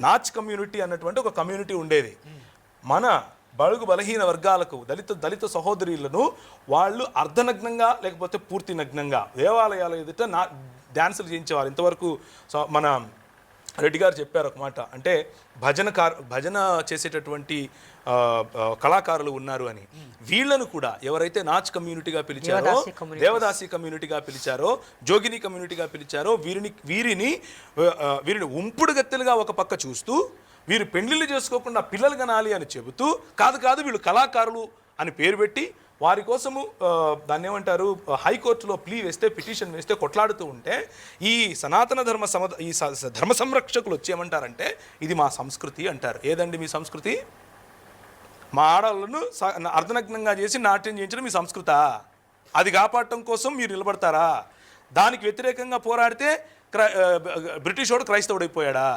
Notch community అన్నటువంటి ఒక community ఉండేది. మన బడుగు బలహీన వర్గాలకు దళిత సహోదరులను వాళ్ళు అర్ధనగ్నంగా లేకపోతే పూర్తి నగ్నంగా దేవాలయాల ఎదుట డ్యాన్సులు చేయించేవారు. ఇంతవరకు మన రెడ్డి గారు చెప్పారు ఒక మాట, అంటే భజన చేసేటటువంటి కళాకారులు ఉన్నారు అని. వీళ్ళను కూడా ఎవరైతే నాచ్ కమ్యూనిటీగా పిలిచారో, దేవదాసి కమ్యూనిటీగా పిలిచారో, జోగిని కమ్యూనిటీగా పిలిచారో వీరిని ఉంపుడు గత్తెలుగా ఒక పక్క చూస్తూ, వీరు పెండ్లిళ్ళు చేసుకోకుండా పిల్లలు కనాలి అని చెబుతూ, కాదు వీళ్ళు కళాకారులు అని పేరు పెట్టి వారి కోసము దాన్ని ఏమంటారు, హైకోర్టులో పిటిషన్ వేస్తే కొట్లాడుతూ ఉంటే ఈ సనాతన ధర్మ సంరక్షకులు వచ్చి ఏమంటారంటే ఇది మా సంస్కృతి అంటారు. ఏదండి మీ సంస్కృతి? మా ఆడవాళ్ళను అర్ధనగ్నంగా చేసి నాట్యం చేయించడం మీ సంస్కృత? అది కాపాడటం కోసం మీరు నిలబడతారా? దానికి వ్యతిరేకంగా పోరాడితే బ్రిటిష్ వాడు క్రైస్తవుడైపోయాడా?